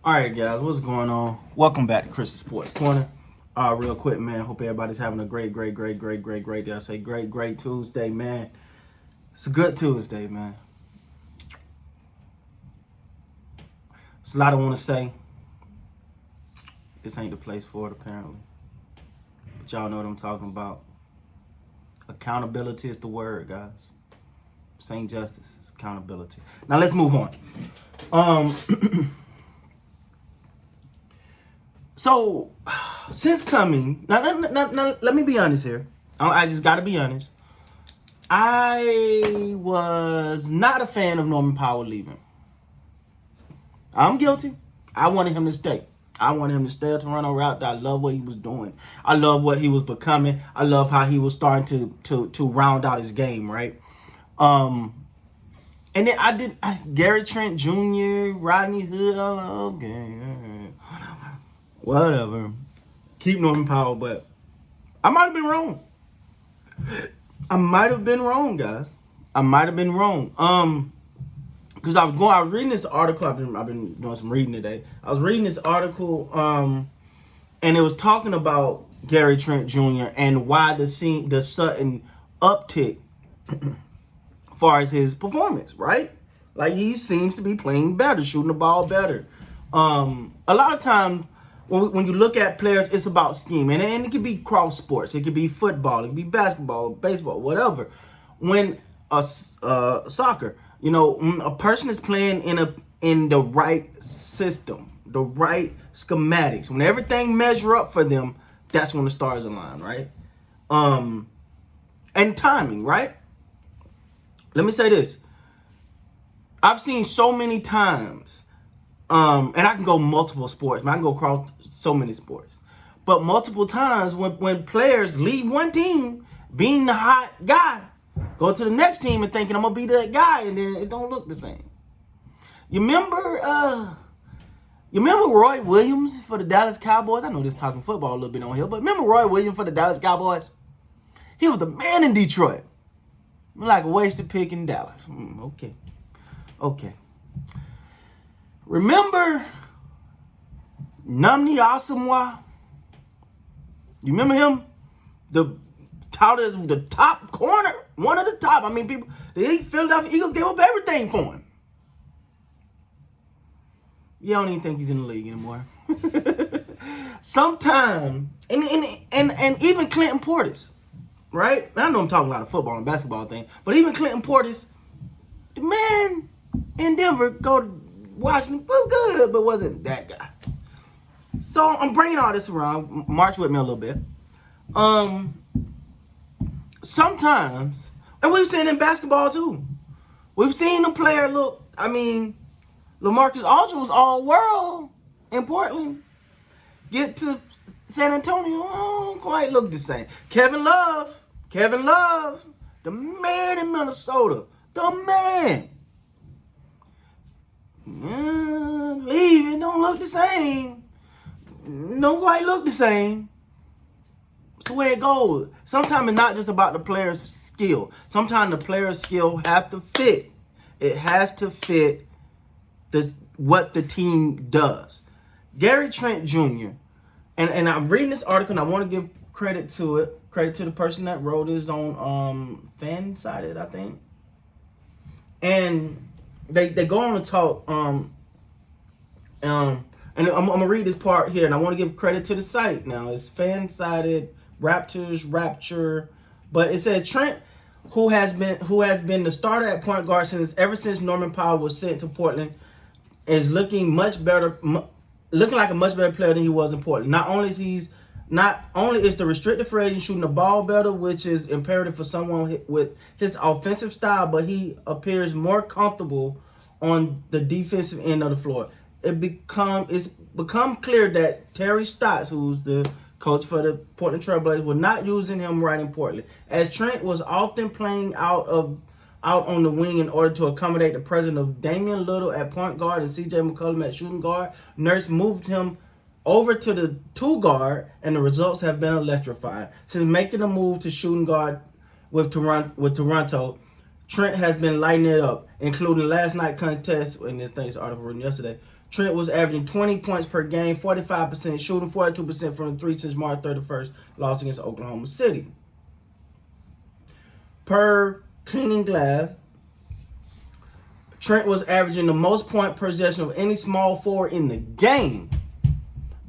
All right, guys, what's going on? Welcome back to Chris's Sports Corner. Real quick, man. Hope everybody's having a great day. I say great Tuesday, man. It's a good Tuesday, man. It's a lot I want to say. This ain't the place for it, apparently. But y'all know what I'm talking about. Accountability is the word, guys. This ain't justice. It's accountability. Now let's move on. So, since coming, now, let me be honest here. I just got to be honest. I was not a fan of Norman Powell leaving. I'm guilty. I wanted him to stay. I wanted him to stay at Toronto Raptors. I love what he was doing. I love what he was becoming. I love how he was starting to round out his game, right? And then Gary Trent Jr., Rodney Hood, okay, whatever. Keep Norman Powell, but I might have been wrong. I might have been wrong, guys. I might have been wrong. Because I was reading this article. I've been doing some reading today. I was reading this article, and it was talking about Gary Trent Jr. and why the sudden uptick, as far as his performance, right? Like he seems to be playing better, shooting the ball better. A lot of times when you look at players, it's about scheme, and it could be cross sports, it could be football, it could be basketball, baseball, whatever. When soccer, when a person is playing in the right system, the right schematics, when everything measure up for them, that's when the stars align, right? And timing, right? Let me say this. I've seen so many times, and I can go multiple sports. I can go across so many sports. But multiple times when players leave one team being the hot guy, go to the next team and thinking I'm going to be that guy, and then it don't look the same. You remember Roy Williams for the Dallas Cowboys? I know this talking football a little bit on here, but remember Roy Williams for the Dallas Cowboys? He was the man in Detroit. Like a wasted pick in Dallas. Okay. Remember Namni Asamoah? You remember him? The top corner, one of the top. I mean, the Philadelphia Eagles gave up everything for him. You don't even think he's in the league anymore. Sometime, and even Clinton Portis, right? I know I'm talking a lot of football and basketball thing, but even Clinton Portis, the man in Denver, go to Washington, was good, but wasn't that guy. So I'm bringing all this around. March with me a little bit. Sometimes, and we've seen it in basketball too. We've seen a player LaMarcus Aldridge was all world in Portland. Get to San Antonio, don't quite look the same. Kevin Love, the man in Minnesota, the man. Leave, it don't look the same. Don't quite look the same. It's the way it goes. Sometimes it's not just about the player's skill. Sometimes the player's skill have to fit. It has to fit what the team does. Gary Trent Jr. And I'm reading this article and I want to give credit to it. Credit to the person that wrote it on Fansided, I think. And they go on to talk and I'm gonna read this part here, and I want to give credit to the site. Now it's Fansided, Raptors, Rapture, but it said Trent, who has been the starter at point guard ever since Norman Powell was sent to Portland, is looking like a much better player than he was in Portland. Not only is the restricted free agent shooting the ball better, which is imperative for someone with his offensive style, but he appears more comfortable on the defensive end of the floor. It's become clear that Terry Stotts, who's the coach for the Portland Trailblazers, was not using him right in Portland, as Trent was often playing out on the wing in order to accommodate the presence of Damian Little at point guard and C.J. McCollum at shooting guard. Nurse moved him over to the 2 guard, and the results have been electrifying. Since making the move to shooting guard with Toronto, Trent has been lighting it up, including last night's contest, and this thing's article written yesterday, Trent was averaging 20 points per game, 45% shooting, 42% from the three since March 31st, loss against Oklahoma City. Per Cleaning Glass, Trent was averaging the most point per possession of any small forward in the game.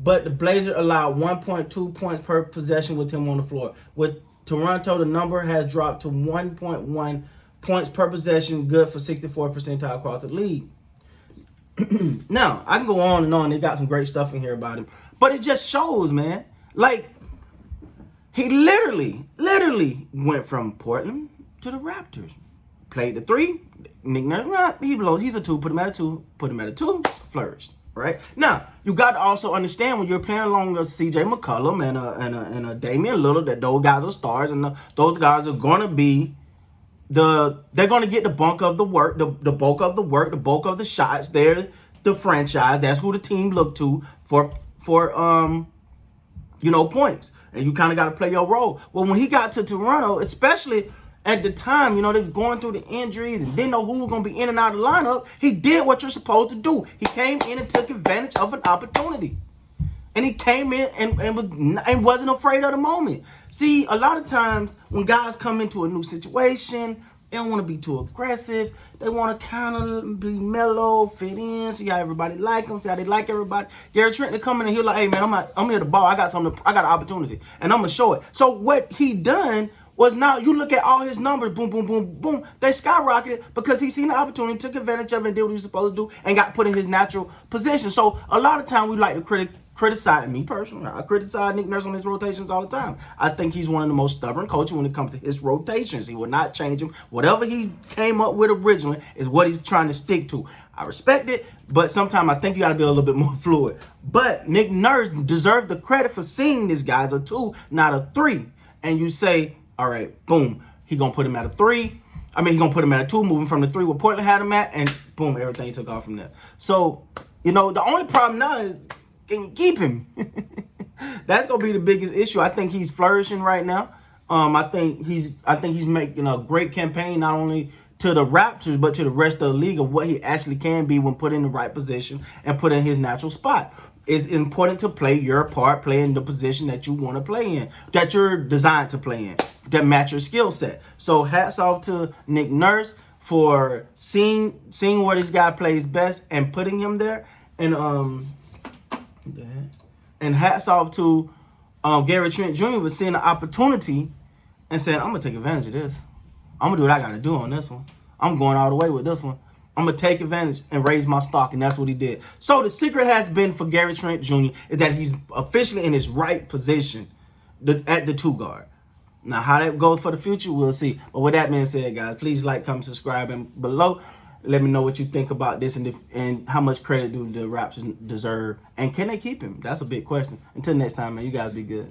But the Blazers allowed 1.2 points per possession with him on the floor. With Toronto, the number has dropped to 1.1 points per possession, good for 64th percentile across the league. Now, I can go on and on. They got some great stuff in here about him. But it just shows, man. Like, he literally went from Portland to the Raptors. Played the 3. Nick Nurse, he blows. He's a 2. Put him at a 2. Put him at a 2. Flourished. Right? Now, you got to also understand when you're playing along with C.J. McCollum and a Damian Lillard that those guys are stars and those guys are going to be they're going to get the bulk of the work, the bulk of the work, the bulk of the shots. They're the franchise. That's who the team look to for points. And you kind of got to play your role. Well, when he got to Toronto, especially at the time, they were going through the injuries and didn't know who was going to be in and out of the lineup. He did what you're supposed to do. He came in and took advantage of an opportunity. And he came in and wasn't afraid of the moment. See, a lot of times when guys come into a new situation, they don't want to be too aggressive. They want to kind of be mellow, fit in, see how everybody like them, see how they like everybody. Gary Trent, they come in and he's like, hey, man, I'm here to ball. I got an opportunity, and I'm going to show it. So what he done was now you look at all his numbers, boom, boom, boom, boom. They skyrocketed because he seen the opportunity, took advantage of it, and did what he was supposed to do, and got put in his natural position. So a lot of time we like to criticize me personally. I criticize Nick Nurse on his rotations all the time. I think he's one of the most stubborn coaches when it comes to his rotations. He will not change them. Whatever he came up with originally is what he's trying to stick to. I respect it, but sometimes I think you got to be a little bit more fluid. But Nick Nurse deserved the credit for seeing this guy as a 2, not a 3. And you say, all right, boom, he going to put him at a 3. I mean, he's going to put him at a 2, moving from the 3 where Portland had him at, and boom, everything took off from there. So, the only problem now is, can you keep him? That's going to be the biggest issue. I think he's flourishing right now. I think he's making a great campaign, not only to the Raptors, but to the rest of the league of what he actually can be when put in the right position and put in his natural spot. It's important to play your part, play in the position that you want to play in, that you're designed to play in, that match your skill set. So hats off to Nick Nurse for seeing where this guy plays best and putting him there. And hats off to Gary Trent Jr. for seeing the opportunity and saying, I'm going to take advantage of this. I'm going to do what I got to do on this one. I'm going all the way with this one. I'm going to take advantage and raise my stock, and that's what he did. So the secret has been for Gary Trent Jr. is that he's officially in his right position at the 2 guard. Now, how that goes for the future, we'll see. But with that being said, guys, please like, comment, subscribe, and below, let me know what you think about this and how much credit do the Raptors deserve. And can they keep him? That's a big question. Until next time, man, you guys be good.